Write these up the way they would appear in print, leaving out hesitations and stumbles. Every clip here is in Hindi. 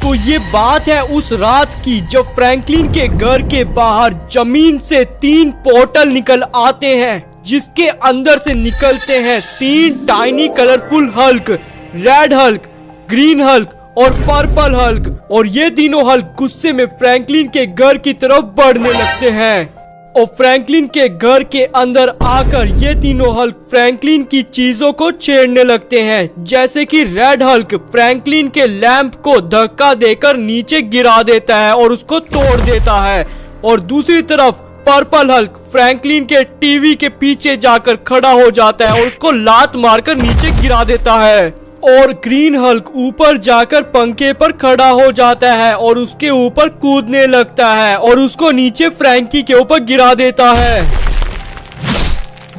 तो ये बात है उस रात की जब फ्रैंकलिन के घर के बाहर जमीन से 3 पोर्टल निकल आते हैं, जिसके अंदर से निकलते हैं 3 tiny colourful Hulk, red Hulk, green Hulk और पर्पल हल्क। और ये तीनों हल्क गुस्से में फ्रैंकलिन के घर की तरफ बढ़ने लगते हैं और फ्रैंकलिन के घर के अंदर आकर ये तीनों हल्क फ्रैंकलिन की चीजों को छेड़ने लगते हैं। जैसे कि रेड हल्क फ्रैंकलिन के लैंप को धक्का देकर नीचे गिरा देता है और उसको तोड़ देता है, और दूसरी तरफ पर्पल हल्क फ्रैंकलिन के टीवी के पीछे जाकर खड़ा हो जाता है और उसको लात मारकर नीचे गिरा देता है। और ग्रीन हल्क ऊपर जाकर पंखे पर खड़ा हो जाता है और उसके ऊपर कूदने लगता है और उसको नीचे फ्रैंकी के ऊपर गिरा देता है,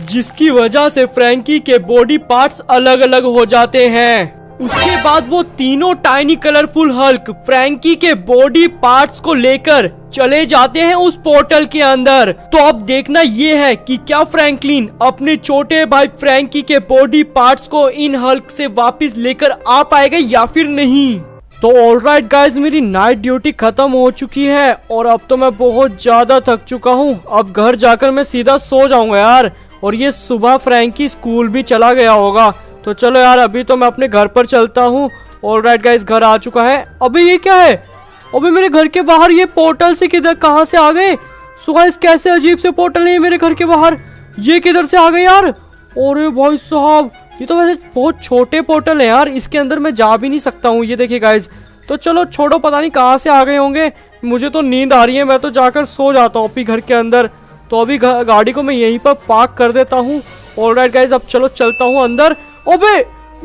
जिसकी वजह से फ्रैंकी के बॉडी पार्ट्स अलग अलग हो जाते हैं। उसके बाद वो तीनों टाइनी कलरफुल हल्क फ्रैंकी के बॉडी पार्ट्स को लेकर चले जाते हैं उस पोर्टल के अंदर। तो अब देखना ये है कि क्या फ्रैंकलिन अपने छोटे भाई फ्रैंकी के बॉडी पार्ट्स को इन हल्क से वापस लेकर आ पाएगा या फिर नहीं। तो ऑलराइट गाइज, मेरी नाइट ड्यूटी खत्म हो चुकी है और अब तो मैं बहुत ज्यादा थक चुका हूँ। अब घर जाकर मैं सीधा सो जाऊंगा यार, और ये सुबह फ्रैंकी स्कूल भी चला गया होगा। तो चलो यार, अभी तो मैं अपने घर पर चलता हूँ। ऑलराइट गाइस, घर आ चुका है। अबे ये क्या है? अबे मेरे घर के बाहर ये पोर्टल से किधर कहाँ से आ गए? सो गाइस, कैसे अजीब से पोर्टल है मेरे घर के बाहर, ये किधर से आ गए यार? अरे भाई साहब, ये तो वैसे बहुत छोटे पोर्टल है यार, इसके अंदर मैं जा भी नहीं सकता हूँ। ये देखिए गाइस, तो चलो छोड़ो, पता नहीं कहाँ से आ गए होंगे। मुझे तो नींद आ रही है, मैं तो जाकर सो जाता हूँ अपनी घर के अंदर। तो अभी गाड़ी को मैं यहीं पर पार्क कर देता हूँ। ऑलराइट गाइस, अब चलो चलता हूँ अंदर। अबे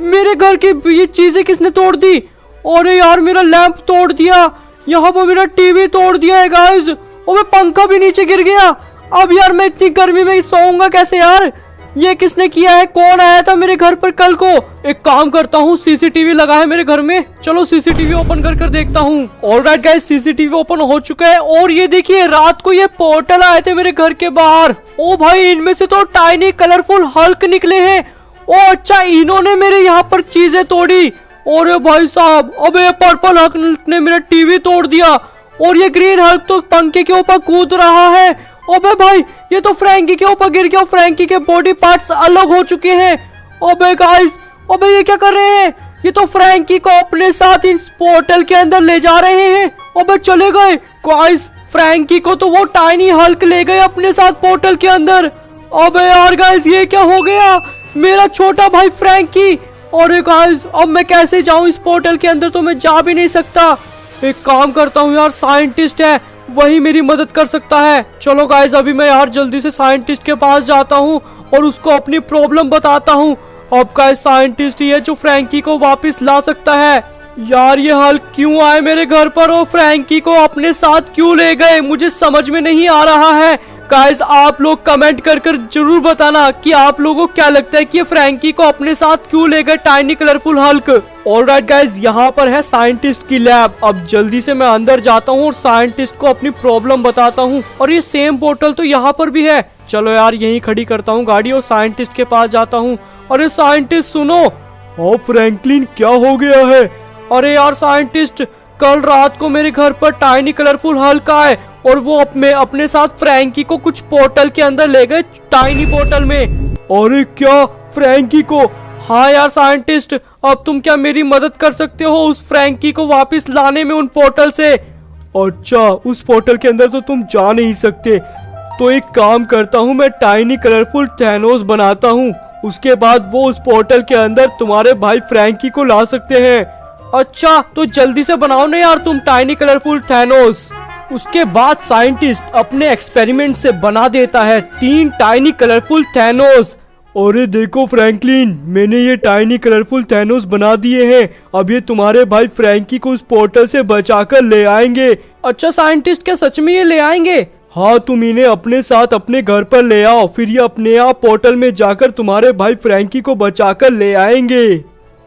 मेरे घर की ये चीजें किसने तोड़ दी? अरे यार, मेरा लैंप तोड़ दिया, यहाँ पर मेरा टीवी तोड़ दिया है गाइस। अबे पंखा भी नीचे गिर गया। अब यार मैं इतनी गर्मी में सोऊंगा कैसे यार? ये किसने किया है? कौन आया था मेरे घर पर कल को? एक काम करता हूँ, सीसीटीवी लगा है मेरे घर में, चलो सीसीटीवी ओपन कर देखता हूँ। ऑलराइट गाइस, सीसीटीवी ओपन हो चुका है और ये देखिए रात को ये पोर्टल आए थे मेरे घर के बाहर। ओ भाई, इनमें से तो टाइनी कलरफुल हल्क निकले हैं। ओ अच्छा, इन्होंने मेरे यहाँ पर चीजें तोड़ी। और भाई साहब, अबे पर्पल हल्क ने मेरा टीवी तोड़ दिया और ये ग्रीन हल्क तो पंखे के ऊपर कूद रहा है। अबे भाई, ये तो फ्रैंकी के ऊपर गिर गया, फ्रैंकी के बॉडी पार्ट्स अलग हो चुके हैं। अबे गाइस, अबे ये क्या कर रहे हैं? ये तो फ्रैंकी को अपने साथ इस पोर्टल के अंदर ले जा रहे हैं। अबे चले गए गाइस, फ्रैंकी को तो वो टाइनी हल्क ले गए अपने साथ पोर्टल के अंदर। अबे यार गाइस, ये क्या हो गया? मेरा छोटा भाई फ्रैंकी। और गाइस, अब मैं कैसे जाऊं इस पोर्टल के अंदर? तो मैं जा भी नहीं सकता। एक काम करता हूं यार, साइंटिस्ट है, वही मेरी मदद कर सकता है। चलो गाइस, अभी मैं यार जल्दी से साइंटिस्ट के पास जाता हूं और उसको अपनी प्रॉब्लम बताता हूं। अब गाइस, साइंटिस्ट ही है जो फ्रैंकी को वापस ला सकता है। यार ये हल्क क्यों आए मेरे घर पर और फ्रैंकी को अपने साथ क्यों ले गए, मुझे समझ में नहीं आ रहा है। गाइस, आप लोग कमेंट कर जरूर बताना कि आप लोगों को क्या लगता है कि ये फ्रैंकी को अपने साथ क्यों ले गए tiny colourful Hulk. Alright guys, यहाँ पर है साइंटिस्ट की लैब। अब जल्दी से मैं अंदर जाता हूँ और साइंटिस्ट को अपनी प्रॉब्लम बताता हूँ। और ये सेम पोर्टल तो यहाँ पर भी है। चलो यार, यहीं खड़ी करता हूँ गाड़ी और साइंटिस्ट के पास जाता हूँ। अरे साइंटिस्ट सुनो। ओ फ्रैंकलिन, क्या हो गया है? अरे यार साइंटिस्ट, कल रात को मेरे घर पर टाइनी कलरफुल हल्क आए और वो अपने साथ फ्रैंकी को कुछ पोर्टल के अंदर ले गए, टाइनी पोर्टल में। अरे क्या, फ्रैंकी को? हाँ यार साइंटिस्ट, अब तुम क्या मेरी मदद कर सकते हो उस फ्रैंकी को वापस लाने में उन पोर्टल से? अच्छा, उस पोर्टल के अंदर तो तुम जा नहीं सकते, तो एक काम करता हूँ, मैं टाइनी कलरफुल थैनोस बनाता हूँ, उसके बाद वो उस पोर्टल के अंदर तुम्हारे भाई फ्रैंकी को ला सकते हैं। अच्छा, तो जल्दी से बनाओ ना यार तुम टाइनी कलरफुल थैनोस। उसके बाद साइंटिस्ट अपने एक्सपेरिमेंट से बना देता है 3 टाइनी कलरफुल थैनोस। अरे देखो फ्रैंकलिन, मैंने ये टाइनी कलरफुल थैनोस बना दिए हैं। अब ये तुम्हारे भाई फ्रैंकी को उस पोर्टल से बचाकर ले आएंगे। अच्छा साइंटिस्ट, क्या सच में ये ले आएंगे? हाँ, तुम इन्हें अपने साथ अपने घर पर ले आओ, फिर ये अपने आप पोर्टल में जाकर तुम्हारे भाई फ्रैंकी को बचाकर ले आएंगे।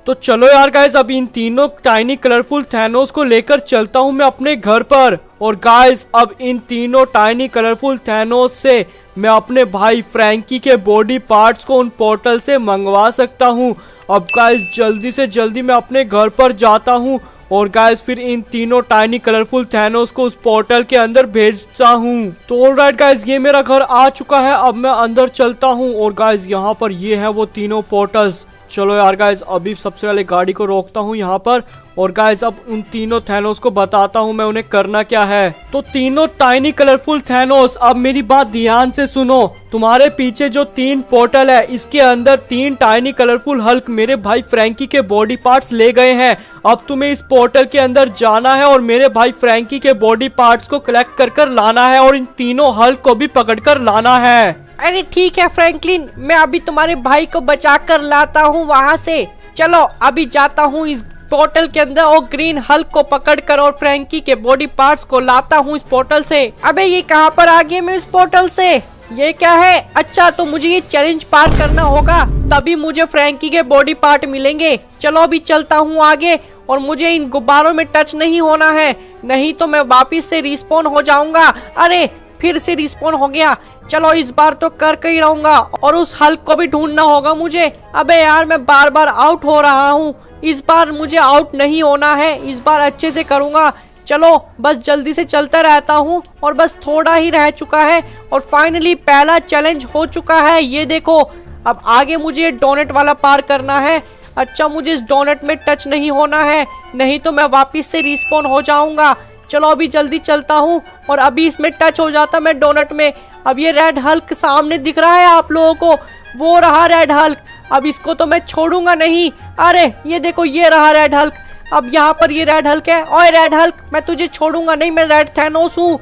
तो चलो यार गाइस, अब इन तीनों टाइनी कलरफुल थैनोस को लेकर चलता हूँ मैं अपने घर पर। और गाइस, अब इन तीनों टाइनी कलरफुल थैनोस से मैं अपने भाई फ्रैंकी के बॉडी पार्ट्स को उन पोर्टल से मंगवा सकता हूँ। अब गाइस, जल्दी से जल्दी मैं अपने घर पर जाता हूँ और गाइस फिर इन तीनों टाइनी कलरफुल थैनोस को उस पोर्टल के अंदर भेजता हूँ। तो ऑलराइट गाइस, ये मेरा घर आ चुका है। अब मैं अंदर चलता हूँ और गाइस यहाँ पर ये है वो तीनों पोर्टल्स। चलो यार गाइस, अभी सबसे पहले गाड़ी को रोकता हूँ यहाँ पर और गाइस अब उन तीनों थैनोस को बताता हूँ मैं उन्हें करना क्या है। तो तीनों टाइनी कलरफुल थैनोस, अब मेरी बात ध्यान से सुनो। तुम्हारे पीछे जो 3 पोर्टल है, इसके अंदर 3 टाइनी कलरफुल हल्क मेरे भाई फ्रैंकी के बॉडी पार्ट्स ले गए हैं। अब तुम्हें इस पोर्टल के अंदर जाना है और मेरे भाई फ्रैंकी के बॉडी पार्ट्स को कलेक्ट कर लाना है और इन तीनों हल्क को भी पकड़ कर लाना है। अरे ठीक है फ्रैंकलिन, मैं अभी तुम्हारे भाई को बचा कर लाता हूँ वहाँ से। चलो अभी जाता हूँ इस पोर्टल के अंदर और ग्रीन हल्क को पकड़कर और फ्रैंकी के बॉडी पार्ट्स को लाता हूँ इस पोर्टल से। अबे ये कहाँ पर आ गया मैं इस पोर्टल से? ये क्या है? अच्छा, तो मुझे ये चैलेंज पार करना होगा, तभी मुझे फ्रैंकी के बॉडी पार्ट मिलेंगे। चलो अभी चलता हूँ आगे और मुझे इन गुब्बारों में टच नहीं होना है, नहीं तो मैं वापिस से रिस्पॉन हो जाऊंगा। अरे फिर से रिस्पॉन हो गया। चलो इस बार तो कर ही रहूंगा और उस हल्क को भी ढूंढना होगा मुझे। अबे यार, मैं बार बार आउट हो रहा हूँ, इस बार मुझे आउट नहीं होना है, इस बार अच्छे से करूंगा। चलो बस जल्दी से चलता रहता हूँ और बस थोड़ा ही रह चुका है और फाइनली पहला चैलेंज हो चुका है। ये देखो, अब आगे मुझे डोनेट वाला पार करना है। अच्छा, मुझे इस डोनेट में टच नहीं होना है, नहीं तो मैं वापिस से रिस्पॉन हो जाऊंगा। चलो अभी जल्दी चलता हूँ और अभी इसमें टच हो जाता मैं डोनट में। अब ये रेड हल्क सामने दिख रहा है आप लोगों को, वो रहा रेड हल्क। अब इसको तो मैं छोड़ूंगा नहीं। अरे ये देखो, ये रहा रेड हल्क। अब यहाँ पर ये रेड हल्क है। ओए रेड हल्क, मैं तुझे छोड़ूंगा नहीं, मैं रेड थैनोस हूँ।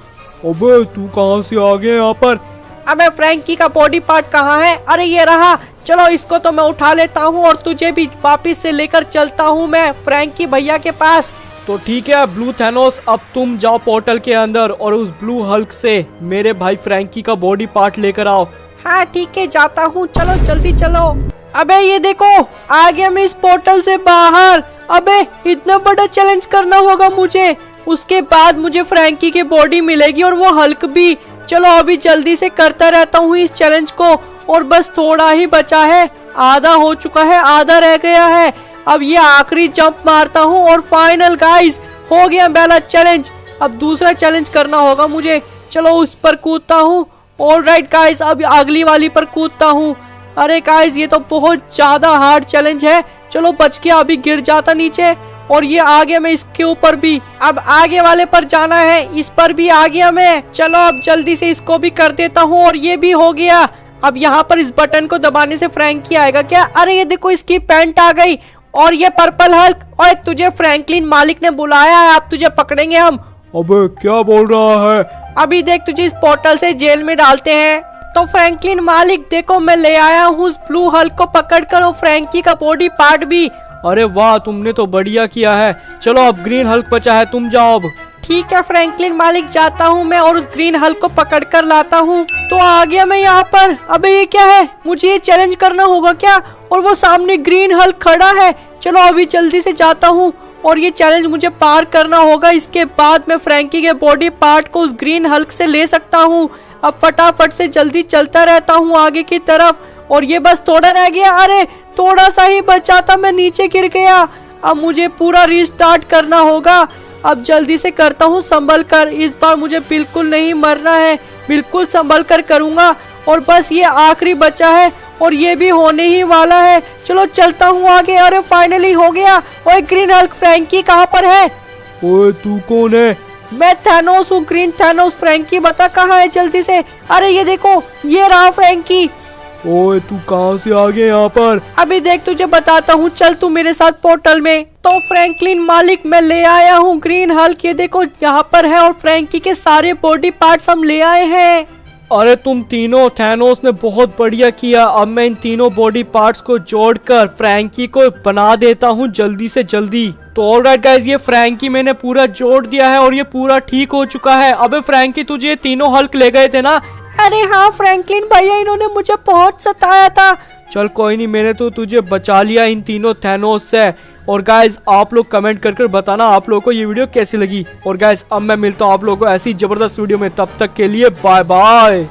अबे तू कहाँ से आ गया यहाँ पर? अबे फ्रैंकी का बॉडी पार्ट कहाँ है? अरे ये रहा। चलो इसको तो मैं उठा लेता हूँ और तुझे भी वापिस से लेकर चलता हूँ मैं फ्रैंकी भैया के पास। तो ठीक है ब्लू थैनोस, अब तुम जाओ पोर्टल के अंदर और उस ब्लू हल्क से मेरे भाई फ्रैंकी का बॉडी पार्ट लेकर आओ। हाँ ठीक है, जाता हूँ। चलो जल्दी चलो। अबे ये देखो, आ गया मैं इस पोर्टल से बाहर। अबे इतना बड़ा चैलेंज करना होगा मुझे, उसके बाद मुझे फ्रैंकी की बॉडी मिलेगी और वो हल्क भी। चलो अभी जल्दी से करता रहता हूँ इस चैलेंज को और बस थोड़ा ही बचा है, आधा हो चुका है, आधा रह गया है। अब ये आखिरी जंप मारता हूँ और फाइनल गाइस हो गया पहला चैलेंज। अब दूसरा चैलेंज करना होगा मुझे। चलो उस पर कूदता हूँ। ऑलराइट गाइस, अब अगली वाली पर कूदता हूँ। अरे गाइस, ये तो बहुत ज्यादा हार्ड चैलेंज है। चलो बच गया, अभी गिर जाता नीचे और ये आ गया मैं इसके ऊपर भी। अब आगे वाले पर जाना है, इस पर भी आ गया मैं। चलो अब जल्दी से इसको भी कर देता हूँ और ये भी हो गया। अब यहाँ पर इस बटन को दबाने से फ्रैंकी आएगा क्या? अरे ये देखो, इसकी पैंट आ गई और ये पर्पल हल्क। और तुझे फ्रैंकलिन मालिक ने बुलाया है, अब तुझे पकड़ेंगे हम। अबे क्या बोल रहा है? अभी देख, तुझे इस पोर्टल से जेल में डालते हैं। तो फ्रैंकलिन मालिक देखो, मैं ले आया हूँ उस ब्लू हल्क को पकड़कर और फ्रैंकी का बॉडी पार्ट भी। अरे वाह, तुमने तो बढ़िया किया है। चलो अब ग्रीन हल्क बचा है, तुम जाओ अब। ठीक है फ्रैंकलिन मालिक, जाता हूँ मैं और उस ग्रीन हल्क को पकड़ कर लाता हूँ। तो आ गया मैं यहाँ पर। अबे ये क्या है? मुझे ये चैलेंज करना होगा क्या? और वो सामने ग्रीन हल्क खड़ा है। चलो अभी जल्दी से जाता हूँ और ये चैलेंज मुझे पार करना होगा। इसके बाद मैं फ्रैंकी के बॉडी पार्ट को उस ग्रीन हल्क से ले सकता हूँ। अब फटाफट से जल्दी चलता रहता हूँ आगे की तरफ और ये बस थोड़ा रह गया। अरे थोड़ा सा ही बचा था, मैं नीचे गिर गया। अब मुझे पूरा रीस्टार्ट करना होगा। अब जल्दी से करता हूँ संभल कर, इस बार मुझे बिल्कुल नहीं मरना है, बिल्कुल संभल कर करूँगा। और बस ये आखिरी बचा है और ये भी होने ही वाला है। चलो चलता हूँ आगे। अरे फाइनली हो गया। ओए ग्रीन हल्क, फ्रैंकी कहाँ पर है? ओए तू कौन है? मैं थैनोस हूँ, ग्रीन थैनोस। फ्रैंकी बता कहाँ है जल्दी से। अरे ये देखो, ये रहा फ्रैंकी। ओए तू कहाँ से आ गया यहाँ पर? अभी देख तुझे बताता हूँ, चल तू मेरे साथ पोर्टल में। तो फ्रैंकलिन मालिक, मैं ले आया हूँ ग्रीन हल्क, ये देखो यहाँ पर है और फ्रैंकी के सारे बॉडी पार्ट्स हम ले आए हैं। अरे तुम तीनों थैनोस ने बहुत बढ़िया किया। अब मैं इन तीनों बॉडी पार्ट्स को जोड़कर फ्रैंकी को बना देता हूँ जल्दी से जल्दी। तो ऑलराइट गाइस, ये फ्रैंकी मैंने पूरा जोड़ दिया है और ये पूरा ठीक हो चुका है। अबे फ्रैंकी, तुझे ये तीनों हल्क ले गए थे ना? अरे हाँ फ्रैंकलिन भैया, इन्होंने मुझे बहुत सताया था। चल कोई नहीं, मैंने तो तुझे बचा लिया इन तीनों थैनोस से। और गाइज आप लोग कमेंट कर बताना आप लोगों को ये वीडियो कैसी लगी। और गाइज अब मैं मिलता हूँ आप लोगों को ऐसी जबरदस्त वीडियो में, तब तक के लिए बाय बाय।